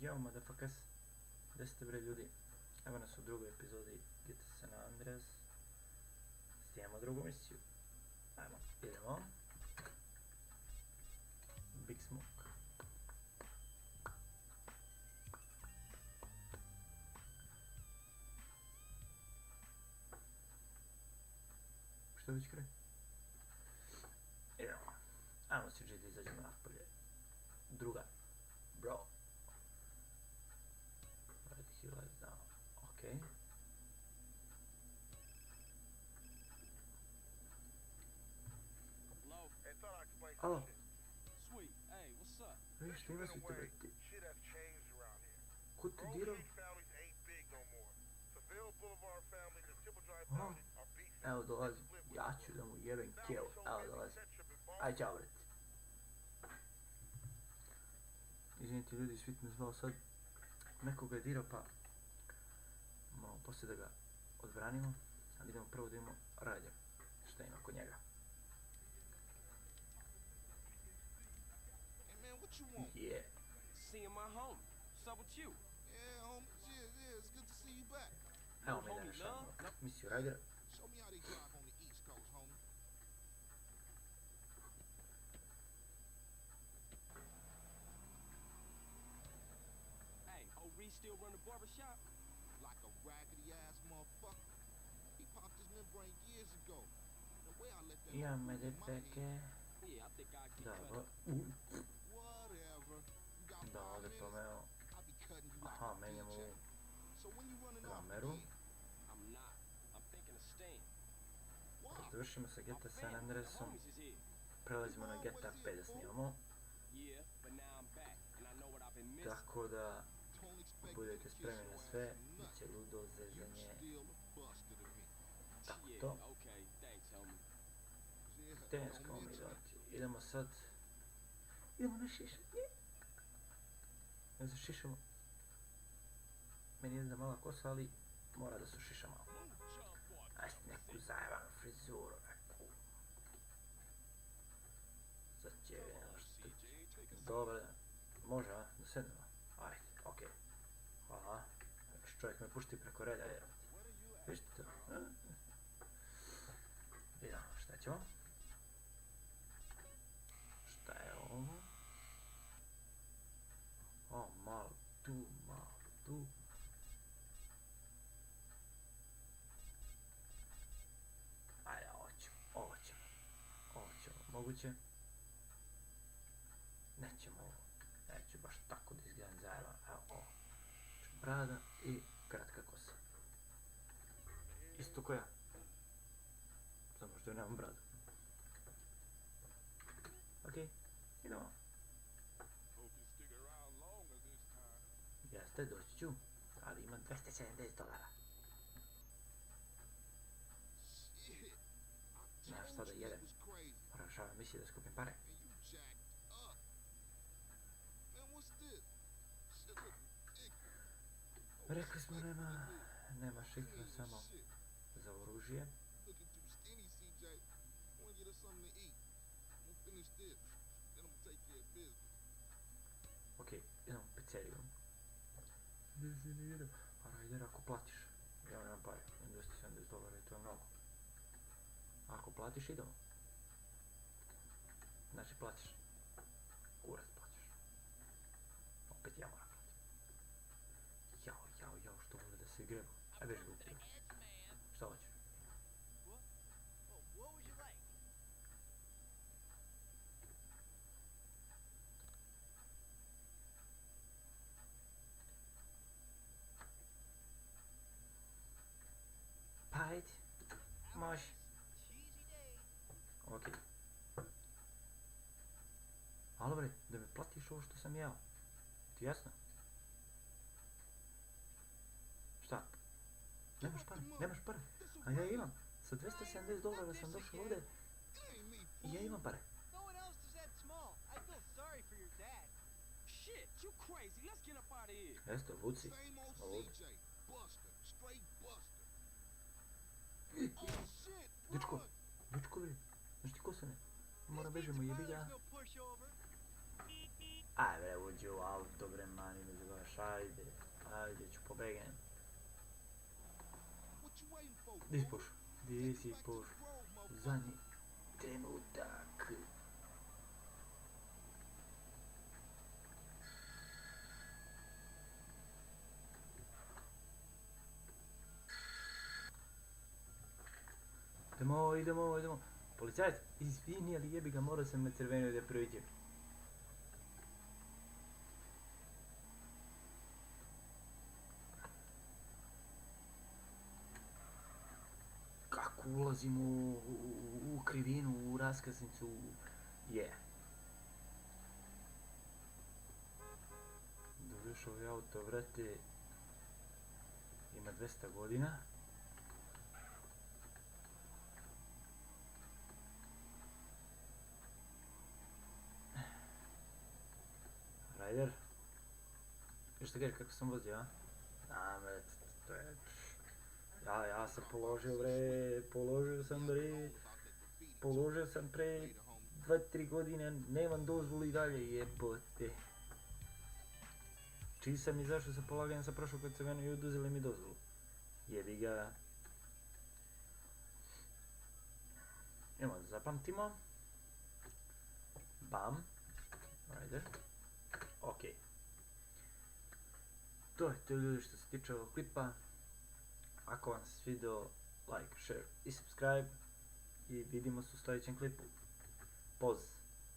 Yo, motherfuckers. Gdje ste bre ljudi? Evo nas u drugoj epizodi GTA San Andreas. Snijemo drugu misiju. Ajmo, idemo. Big Smoke. Što već kraj? Idemo. Ajmo se žiti, izađemo napolje. Druga. Bro. Right, he lies down. Okay. Hello. Sweet. Hey, what's up? Vidiš, što ima si tebe ti? Ko te dirao? Aha. Evo dolazi. Ja ću da mu jebem kevu. Evo dolazi. Aj, čao brati. Izvinite ljudi, svit me zvao sad. Nekoga je dirao pa malo poslije da ga odbranimo. Ali idemo prvo da imamo Ryder. Šta ima kod njega? What you want? Yeah. Seeing my home. What's up with you? Yeah, homie. Yeah, it's good to see you back. Evo mi da rešavamo misiju Rydera. Show me how they drive on the East Coast, homie. Hey, oh, Reed still run the barbershop? Like a raggedy ass motherfucker. He popped his membrane years ago. The way I let that Ja motherfucker me in my head. defeke. Yeah, I think I get Dobro. Whatever. You got Da, 5 ovdje minutes? pomeo. I'll be cutting you like Aha, a menjamo DJ. ovu So when you running off kameru. again? I'm not. I'm thinking of staying. Why? Završimo sa My GTA San family, the Andreasom. homies is here. Prelazimo na GTA 5 da snimamo. Yeah, but now I'm back, and I know what I've been missing. Tako da Don't expect budete me to spremni kiss na your sve. ass for nothing. Biće ludo, You zezanje. still a buster to me. Tako Yeah, to. okay, thanks, homie. Yeah, Tensko don't mi mention it. dati. Idemo sad. Idemo na šišanje. Ne zašišamo. Meni je da mala kosa, ali mora da se šiša malo. Ajde neku zajebanu frizuru, neku. Sad će nešto. Dobar dan. Može, a? Da sednemo. Ajde, okej. Hvala. Još čovjek me pušti preko reda, jer. Vište to. Idemo, šta ćemo? Šta je ovo? O, malo tu, malo tu. Ajde, ovo ćemo, ovo ćemo. Ovo ćemo, moguće. Nećemo ovo. Neću baš tako da izgledam zajeban. Evo ovo. Brada i kratka kosa. Isto ko ja. Samo što ja nemam bradu. Okej, idemo. Jeste, doći ću. Ali imam $270. Shit. I Nemaš šta told da you jedem. it was crazy. Moram rešavam misije da skupim pare. And you jacked up. Man, what's this? Shit look ridiculous. Rekli smo nema šifra samo Shit. za oružje. Looking too skinny, CJ. Wanna get us something to eat. I'm gonna finish this. Then I'm gonna take care of business. Okej, idemo u pizzeriju. Diziniram. A Ryder, ako platiš. Ja nemam pare. $270 i to je mnogo. Ako platiš, idemo. Znači platiš. Kurac platiš. Opet ja moram platiti. Jao, što vole da se igremo. Aj beži ga u kurac. Šta hoćeš? What would you like? Pa ajde. Može. Cheesy day. Okej. Alo bre, da mi platiš ovo što sam jeo. Ti jasno? Šta? Nemaš pare. A ja imam. Sa $270 sam došao ovdje It ain't me, i ja imam pare. No one else is that small. I feel sorry for your dad. Shit, you crazy. Let's get up out of here. Jeste, vuci. Same old Ovdje. CJ. Buster. Straight buster. Oh shit! Dečko, Run! dečko bre. Znaš ti ko sam je? Moram bežemo, jebi ga. No pushover. Aj bre, uđi u auto bre, mani me zavaš. znaš, ajde ću pobegnem. What you waiting for? Di si puš? Di Take si it back to puš? the grove, motherfucker. Zadnji trenutak. Idemo. Policajac, izvini, ali jebi ga, morao sam na crvenoj da prođem. Kako ulazim u krivinu, u raskaznicu? Doduše ovaj auto, vrate, ima 200 godina. Ryder? Još šta kažeš kako sam vozio, a? To je... Ja sam položio sam pre 2-3 godine, nemam dozvolu i dalje, jebote. Čiji sam izašao sa polaganjem, sam prošao kod crveno i oduzeli mi dozvolu. Jebi ga. Idemo da zapamtimo. Bam. Ryder. Okej. To je to ljudi što se tiče ovog klipa. Ako vam se svidio, like, share i subscribe. I vidimo se u sljedećem klipu. Poz!